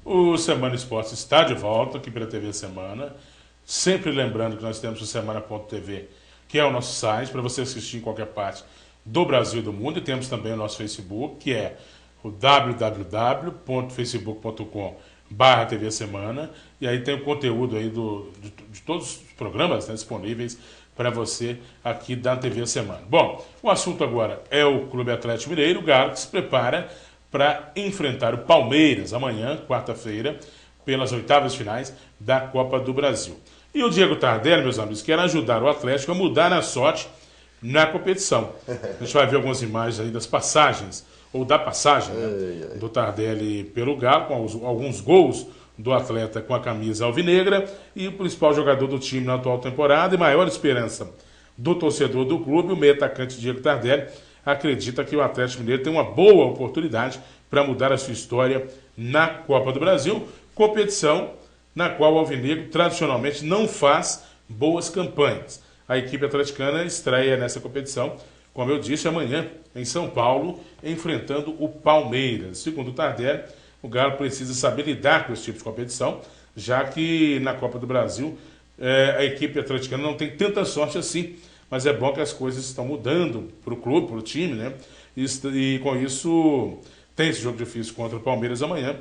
O Semana Esportes está de volta aqui pela TV Semana. Sempre lembrando que nós temos o semana.tv, que é o nosso site, para você assistir em qualquer parte do Brasil e do mundo. E temos também o nosso Facebook, que é o www.facebook.com/TV Semana. E aí tem o conteúdo aí de todos os programas, né, disponíveis para você aqui da TV Semana. Bom, o assunto agora é o Clube Atlético Mineiro, o Galo, que se prepara para enfrentar o Palmeiras amanhã, quarta-feira, pelas oitavas finais da Copa do Brasil. E o Diego Tardelli, meus amigos, quer ajudar o Atlético a mudar a sorte na competição. A gente vai ver algumas imagens aí das passagens, ou da passagem, né, do Tardelli pelo Galo, com alguns gols do atleta com a camisa alvinegra e o principal jogador do time na atual temporada e maior esperança do torcedor do clube, o meio atacante Diego Tardelli, acredita que o Atlético Mineiro tem uma boa oportunidade para mudar a sua história na Copa do Brasil, competição na qual o alvinegro tradicionalmente não faz boas campanhas. A equipe atleticana estreia nessa competição, como eu disse, amanhã em São Paulo, enfrentando o Palmeiras. Segundo o Tardelli, o Galo precisa saber lidar com esse tipo de competição, já que na Copa do Brasil a equipe atleticana não tem tanta sorte assim, mas é bom que as coisas estão mudando para o clube, para o time, né? E com isso tem esse jogo difícil contra o Palmeiras amanhã.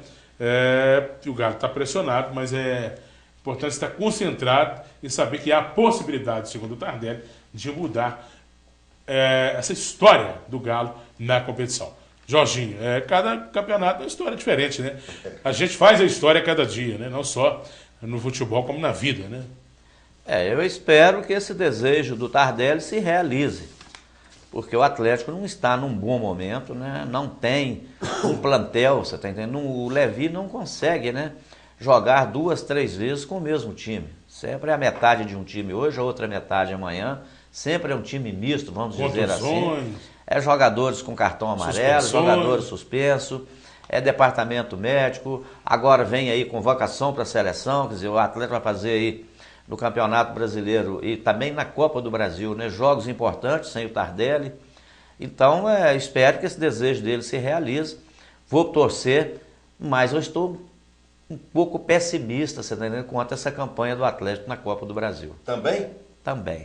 O Galo está pressionado, mas é importante estar concentrado e saber que há a possibilidade, segundo o Tardelli, de mudar essa história do Galo na competição. Jorginho, cada campeonato é uma história diferente, né? A gente faz a história a cada dia, né? Não só no futebol, como na vida, né? Eu espero que esse desejo do Tardelli se realize, porque o Atlético não está num bom momento, né? Não tem um plantel, você está entendendo? O Levi não consegue, né, jogar 2, 3 vezes com o mesmo time. Sempre é a metade de um time hoje, a outra metade amanhã. Sempre é um time misto, vamos dizer assim. Jogadores com cartão amarelo, jogadores suspensos, departamento médico. Agora vem aí convocação para a seleção, quer dizer, o Atlético vai fazer aí no Campeonato Brasileiro e também na Copa do Brasil, né, jogos importantes sem o Tardelli. Então, espero que esse desejo dele se realize. Vou torcer, mas eu estou um pouco pessimista, você está entendendo, quanto a essa campanha do Atlético na Copa do Brasil. Também? Também.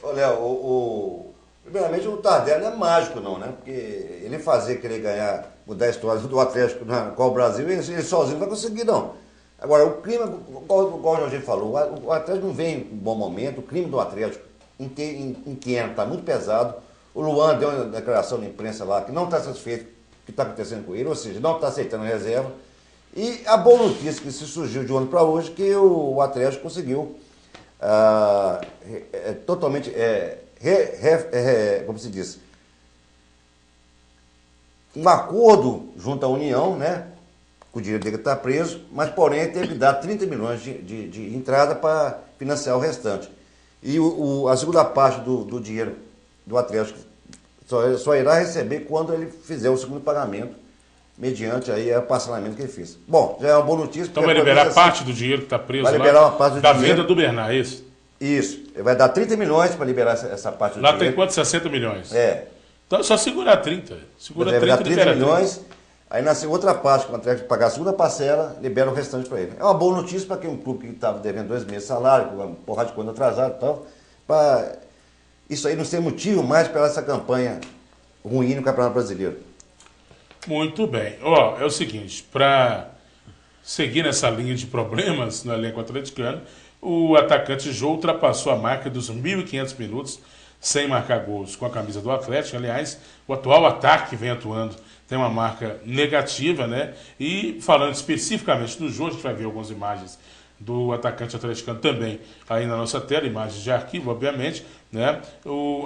Olha, primeiramente o Tardelli não é mágico não, né? Porque ele querer ganhar, mudar a história do Atlético na Copa do Brasil, ele sozinho não vai conseguir não. Agora, o clima, igual o Jorginho falou, o Atlético não vem em bom momento, o clima do Atlético interno está muito pesado. O Luan deu uma declaração na imprensa lá que não está satisfeito com o que está acontecendo com ele, ou seja, não está aceitando a reserva. E a boa notícia que se surgiu de ontem para hoje, que o Atlético conseguiu totalmente, como se diz, um acordo junto à União, né? O dinheiro dele está preso, mas porém teve que dar 30 milhões de entrada para financiar o restante. E a segunda parte do dinheiro do Atlético só irá receber quando ele fizer o segundo pagamento, mediante aí o parcelamento que ele fez. Bom, já é uma boa notícia. Então vai liberar parte do dinheiro que está preso vai liberar uma parte da venda do Bernard, é isso? Isso. Ele vai dar 30 milhões para liberar essa parte do dinheiro. Lá tem quanto? 60 milhões? Então é só segurar 30. Segura 30 e 30 milhões. Aí na outra parte, quando o Atlético pagar a segunda parcela, libera o restante para ele. É uma boa notícia para quem um clube que estava devendo 2 meses de salário, com uma porrada de conta atrasada e tal, para isso aí não ser motivo mais para essa campanha ruim no Campeonato Brasileiro. Muito bem. É o seguinte, para seguir nessa linha de problemas no elenco atleticano, o atacante Jô ultrapassou a marca dos 1.500 minutos sem marcar gols com a camisa do Atlético. Aliás, o atual ataque que vem atuando tem uma marca negativa, né? E falando especificamente do Jô, a gente vai ver algumas imagens do atacante atleticano também aí na nossa tela, imagens de arquivo, obviamente, né?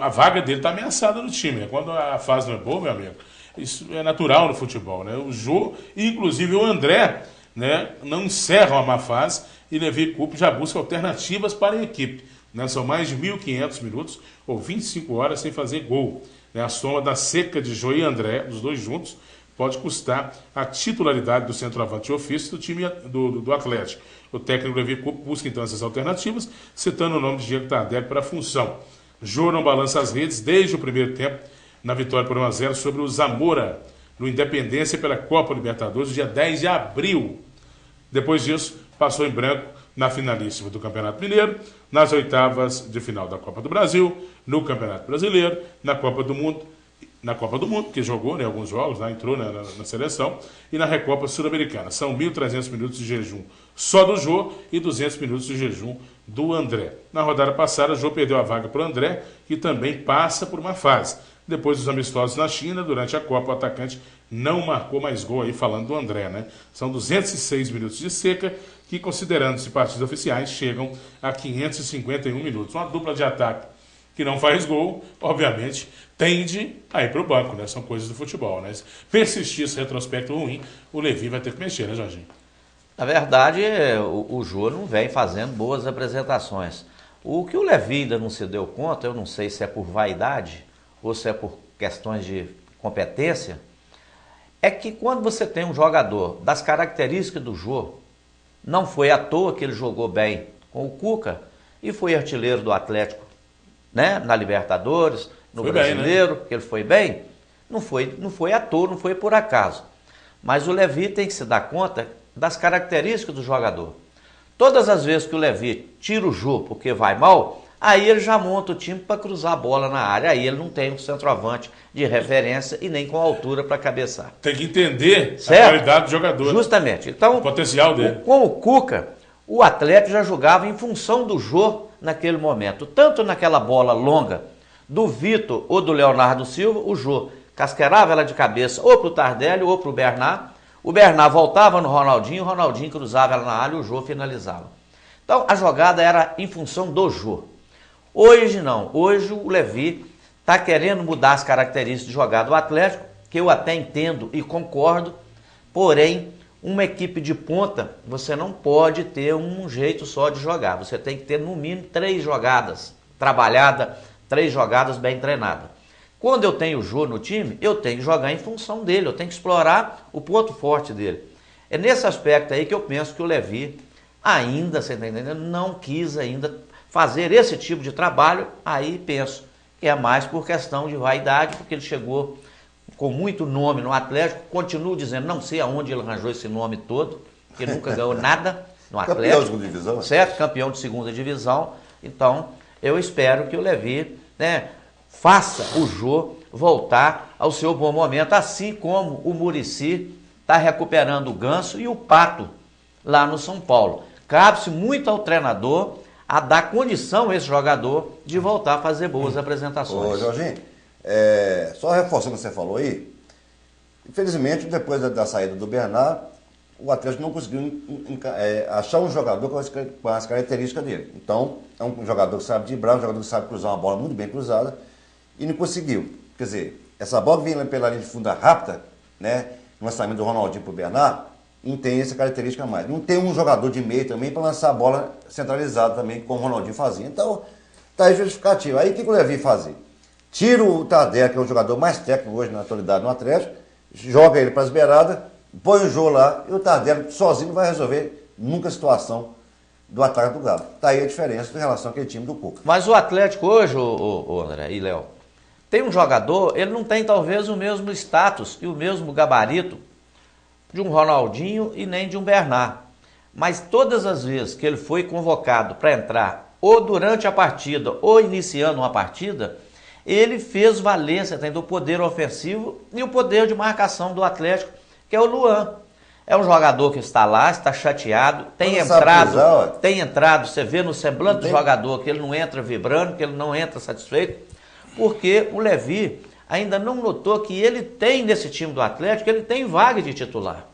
A vaga dele está ameaçada no time, né? Quando a fase não é boa, meu amigo, isso é natural no futebol, né? O Jô, inclusive o André, né, não encerram a má fase e Levi Coupe já busca alternativas para a equipe, né? São mais de 1.500 minutos ou 25 horas sem fazer gol. A soma da seca de Jô e André, os dois juntos, pode custar a titularidade do centroavante de ofício do time do Atlético. O técnico Levi Coupe busca então essas alternativas, citando o nome de Diego Tardelli para a função. Jô não balança as redes desde o primeiro tempo, na vitória por 1-0 sobre o Zamora, no Independência pela Copa Libertadores, dia 10 de abril. Depois disso, passou em branco na finalíssima do Campeonato Mineiro, nas oitavas de final da Copa do Brasil, no Campeonato Brasileiro, na Copa do Mundo, que jogou, né, alguns jogos, né, entrou na seleção, e na Recopa Sul-Americana. São 1.300 minutos de jejum só do Jô e 200 minutos de jejum do André. Na rodada passada, o Jô perdeu a vaga para o André, que também passa por uma fase. Depois dos amistosos na China, durante a Copa, o atacante não marcou mais gol, aí falando do André, né? São 206 minutos de seca, que, considerando-se partidas oficiais, chegam a 551 minutos. Uma dupla de ataque que não faz gol, obviamente, tende a ir para o banco, né? São coisas do futebol, né? Se persistir esse retrospecto ruim, o Levi vai ter que mexer, né, Jorginho? Na verdade, o Jô não vem fazendo boas apresentações. O que o Levi ainda não se deu conta, eu não sei se é por vaidade ou se é por questões de competência, é que quando você tem um jogador das características do Jô, não foi à toa que ele jogou bem com o Cuca e foi artilheiro do Atlético, né, na Libertadores, no foi Brasileiro, bem, né? que ele foi bem, não foi à toa, não foi por acaso. Mas o Levi tem que se dar conta das características do jogador. Todas as vezes que o Levi tira o Jô porque vai mal, aí ele já monta o time para cruzar a bola na área. Aí ele não tem um centroavante de referência e nem com altura para cabeçar. Tem que entender certo? A qualidade do jogador. Justamente. Então, o potencial dele. Com o Cuca, o Atlético já jogava em função do Jô naquele momento. Tanto naquela bola longa do Vitor ou do Leonardo Silva, o Jô casquerava ela de cabeça ou para o Tardelli ou para o Bernard. O Bernard voltava no Ronaldinho, o Ronaldinho cruzava ela na área e o Jô finalizava. Então, a jogada era em função do Jô. Hoje não. Hoje o Levi está querendo mudar as características de jogada do Atlético, que eu até entendo e concordo, porém, uma equipe de ponta, você não pode ter um jeito só de jogar. Você tem que ter, no mínimo, 3 jogadas trabalhadas, 3 jogadas bem treinadas. Quando eu tenho o Jô no time, eu tenho que jogar em função dele, eu tenho que explorar o ponto forte dele. É nesse aspecto aí que eu penso que o Levi ainda, você está entendendo, não quis ainda fazer esse tipo de trabalho. Aí penso que é mais por questão de vaidade, porque ele chegou com muito nome no Atlético, continuo dizendo, não sei aonde ele arranjou esse nome todo, porque nunca ganhou nada no Atlético. Campeão de segunda divisão. Certo? Campeão de segunda divisão. Então, eu espero que o Levi, né, faça o Jô voltar ao seu bom momento, assim como o Muricy está recuperando o Ganso e o Pato lá no São Paulo. Cabe-se muito ao treinador a dar condição a esse jogador de voltar a fazer boas apresentações. Ô, Jorginho, só reforçando o que você falou aí, infelizmente, depois da saída do Bernard, o Atlético não conseguiu achar um jogador com as características dele. Então, é um jogador que sabe driblar, um jogador que sabe cruzar uma bola muito bem cruzada, e não conseguiu. Quer dizer, essa bola que vem pela linha de fundo rápida, né, no lançamento do Ronaldinho para o Bernard, não tem essa característica mais. Não tem um jogador de meio também para lançar a bola centralizada também, como o Ronaldinho fazia. Então, tá aí justificativo. Aí o que o Levi fazia? Tira o Tardelli, que é o jogador mais técnico hoje na atualidade no Atlético, joga ele para as beiradas, põe o Jô lá, e o Tardelli sozinho não vai resolver nunca a situação do ataque do Galo. Tá aí a diferença em relação àquele time do Cuca. Mas o Atlético hoje, o André e Léo, tem um jogador, ele não tem talvez o mesmo status e o mesmo gabarito de um Ronaldinho e nem de um Bernard. Mas todas as vezes que ele foi convocado para entrar, ou durante a partida, ou iniciando uma partida, ele fez valer, você tem, o poder ofensivo e o poder de marcação do Atlético, que é o Luan. É um jogador que está lá, está chateado, tem entrado, você vê no semblante do jogador que ele não entra vibrando, que ele não entra satisfeito, porque o Levi ainda não notou que ele tem nesse time do Atlético, ele tem vaga de titular.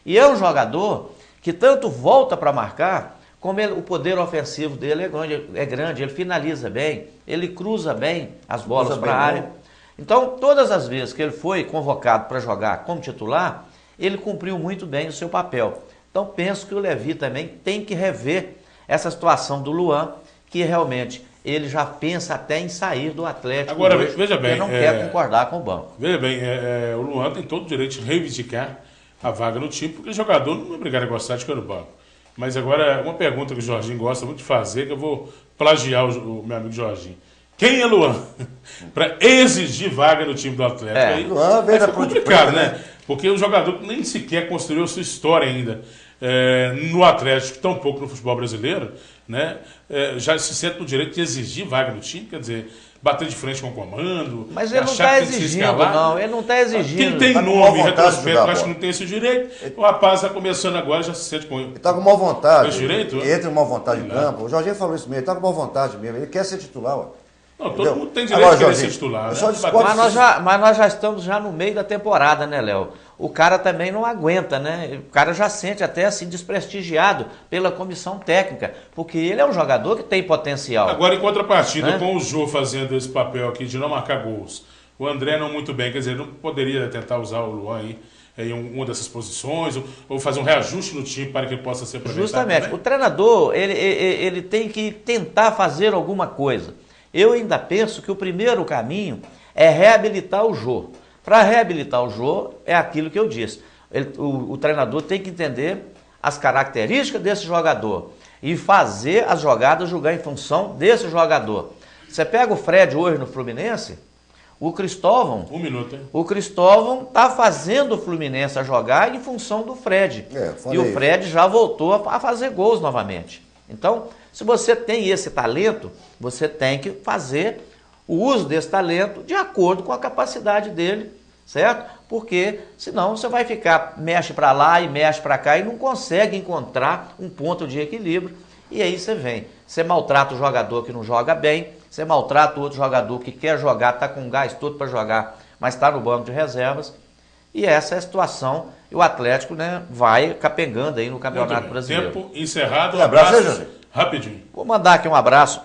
E é um jogador que tanto volta para marcar, como o poder ofensivo dele é grande, ele finaliza bem, ele cruza bem as bolas para a área. Então, todas as vezes que ele foi convocado para jogar como titular, ele cumpriu muito bem o seu papel. Então, penso que o Levi também tem que rever essa situação do Luan, que realmente ele já pensa até em sair do Atlético. Agora, hoje, veja bem, ele não quer concordar com o banco. Veja bem, o Luan tem todo o direito de reivindicar a vaga no time, porque o jogador não é obrigado a gostar de ficar no banco. Mas agora, uma pergunta que o Jorginho gosta muito de fazer, que eu vou plagiar o meu amigo Jorginho. Quem é Luan? Para exigir vaga no time do Atlético. Aí Luan veio complicado, né? Porque o jogador que nem sequer construiu sua história ainda no Atlético, tão pouco no futebol brasileiro, né, já se sente no direito de exigir vaga no time, quer dizer, bater de frente com o comando. Mas ele não está exigindo, não. Ele não está exigindo. Quem tem tá nome e retrospecto, acho que não tem esse direito. O rapaz está começando agora, já se sente com ele. Ele está com má vontade. Esse direito? Ele entra com má vontade em campo. O Jorginho falou isso mesmo. Ele está com má vontade mesmo. Ele quer ser titular, ué. Não, todo Entendeu? mundo tem direito Agora, de querer Jorginho, ser titular. eu Né? só discordo Mas nós já estamos já no meio da temporada, né, Léo? O cara também não aguenta, né? O cara já sente até assim desprestigiado pela comissão técnica, porque ele é um jogador que tem potencial. Agora, em contrapartida, Né? com o Jô fazendo esse papel aqui de não marcar gols, o André não muito bem, quer dizer, não poderia tentar usar o Luan aí em uma dessas posições, ou fazer um reajuste no time para que ele possa ser aproveitado. Justamente. Também? O treinador, ele tem que tentar fazer alguma coisa. Eu ainda penso que o primeiro caminho é reabilitar o Jô. Para reabilitar o Jô, é aquilo que eu disse. O treinador tem que entender as características desse jogador e fazer as jogadas jogar em função desse jogador. Você pega o Fred hoje no Fluminense, o Cristóvão... Um minuto, hein? O Cristóvão está fazendo o Fluminense a jogar em função do Fred. E o Fred já voltou a fazer gols novamente. Então, se você tem esse talento, você tem que fazer o uso desse talento de acordo com a capacidade dele, certo? Porque senão você vai ficar, mexe para lá e mexe para cá e não consegue encontrar um ponto de equilíbrio. E aí você maltrata o jogador que não joga bem, você maltrata o outro jogador que quer jogar, está com gás todo para jogar, mas está no banco de reservas. E essa é a situação. E o Atlético, né, vai capengando aí no Campeonato Brasileiro. Tempo encerrado. Um abraço aí, José. Rapidinho. Vou mandar aqui um abraço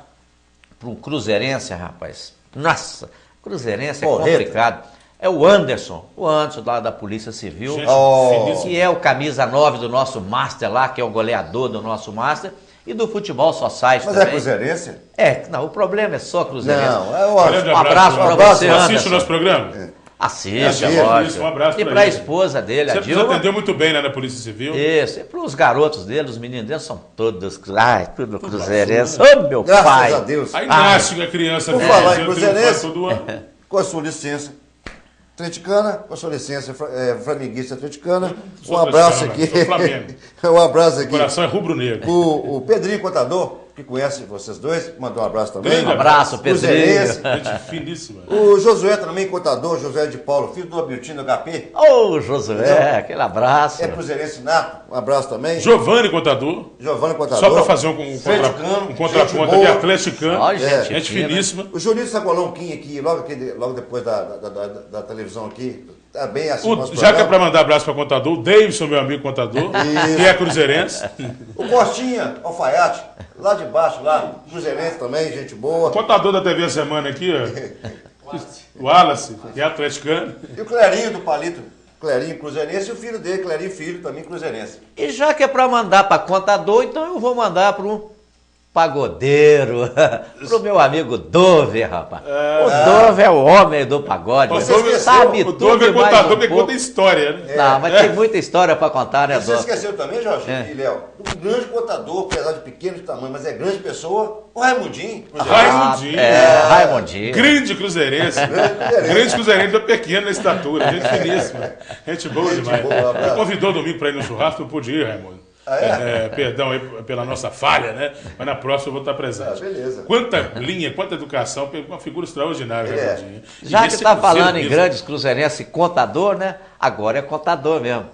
para um cruzeirense, rapaz. Nossa, cruzeirense é complicado. É o Anderson lá da Polícia Civil, Gente, que é o camisa 9 do nosso Master lá, que é o goleador do nosso Master, e do Futebol Society Mas também. é cruzeirense? Não, o problema é só cruzeirense. Não, é ótimo. Um abraço para você, Anderson. Assiste o nosso programa? Assiste, Assiste, lógico. um abraço E pra para a ele. esposa dele, a Você Dilma. atendeu muito bem, né, na Polícia Civil? Isso, e para os garotos dele, os meninos dele, são todos, tudo cruzeirense. Ô, meu Graças pai! a Deus. Aí nasce a criança Por dele, falar em dizendo cruzeirense, triunfar todo ano. com a sua licença, atleticana, com a sua licença, flamenguista atleticana, Sou um abraço atleticano, aqui. sou Flamengo. Um abraço O aqui. coração é rubro-negro. O Pedrinho Contador, que conhece vocês dois, mandou um abraço também. Grande Um abraço, Cruzeirense. Pedrinho. Gente finíssima. O Josué também, contador, José de Paulo, filho do Abiltino HP. Ô, Josué, aquele abraço. É cruzeirense nato, um abraço também. Giovanni Contador. Giovanni Contador. Só para fazer um atleticano, contraponto gente aqui, boa. atleticano. Ó, Gente fina. finíssima. O Juninho Sacolão Kim aqui, logo depois da televisão aqui, tá bem assim. nosso Já que é programa. para mandar abraço para contador, o Davidson, meu amigo contador, que é cruzeirense. O Costinha Alfaiate, lá de baixo, lá, cruzeirense também, gente boa. Contador da TV Semana aqui, ó. O Wallace, que é atleticano. E o Clerinho do Palito, Clerinho cruzeirense, e o filho dele, Clerinho Filho, também cruzeirense. E já que é para mandar para contador, então eu vou mandar para um pagodeiro, pro meu amigo Dove, rapaz. O Dove é o homem do pagode. O Você Dove- sabe o tudo Dove é e mais contador um que pouco. conta história, né? Não, mas tem muita história para contar, né, Você Dove? esqueceu também, Jorge e Léo, um grande contador, apesar de pequeno de tamanho, mas é grande pessoa, o Raimundinho. Raimundinho. Raimundinho. Grande cruzeirense. Grande cruzeirense, é pequeno na estatura, gente finíssima. Gente boa Gente demais. boa, um abraço. Me convidou domingo para ir no churrasco, não pude ir, Raimundo. Perdão aí pela nossa falha, né? Mas na próxima eu vou estar presente. Beleza. Quanta linha, quanta educação, uma figura extraordinária, Ele é. Raimundinho. Já E que esse está cruzeiro falando em mesmo. grandes cruzeirenses e contador, né? Agora é contador mesmo.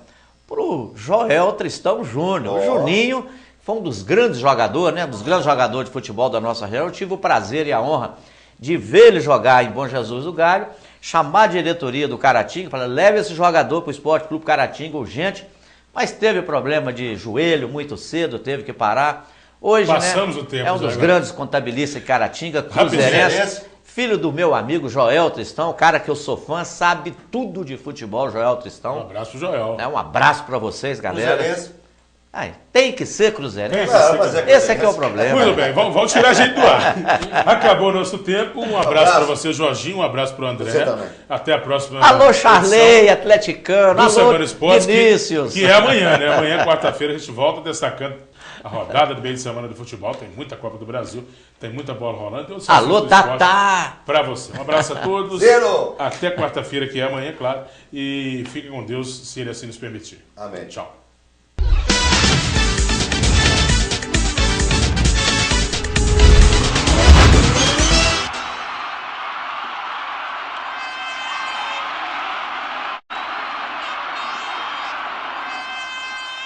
Pro Joel Tristão Júnior. O Juninho foi um dos grandes jogadores, né? Dos grandes jogadores de futebol da nossa região. Eu tive o prazer e a honra de ver ele jogar em Bom Jesus do Galho, chamar a diretoria do Caratinga, falar, leve esse jogador para o Esporte Clube Caratinga urgente, mas teve problema de joelho muito cedo, teve que parar. Hoje, Passamos né, o tempo, é um dos Zé. grandes contabilistas de Caratinga, cruzeirense, Cruzeirense. filho do meu amigo Joel Tristão, cara que eu sou fã, sabe tudo de futebol, Joel Um Tristão. abraço pro Joel. Um abraço para vocês, galera. Cruzeirense. Ai, tem que ser cruzeirense. Claro, mas Esse é que é o problema. Muito bem, vamos tirar a gente do ar. Acabou o nosso tempo. Um abraço para você, Jorginho. Um abraço para o André. Você também. Até a próxima. Alô, Charley, atleticano. do Alô, Semana Esportes, Vinícius. que é amanhã, né? Amanhã, quarta-feira, a gente volta destacando a rodada do meio de semana do futebol. Tem muita Copa do Brasil, tem muita bola rolando. Tem outros Alô, assuntos do esporte Tatá! pra você. Um abraço a todos. Zero! Até quarta-feira, que é amanhã, claro. E fiquem com Deus, se ele assim nos permitir. Amém. Tchau.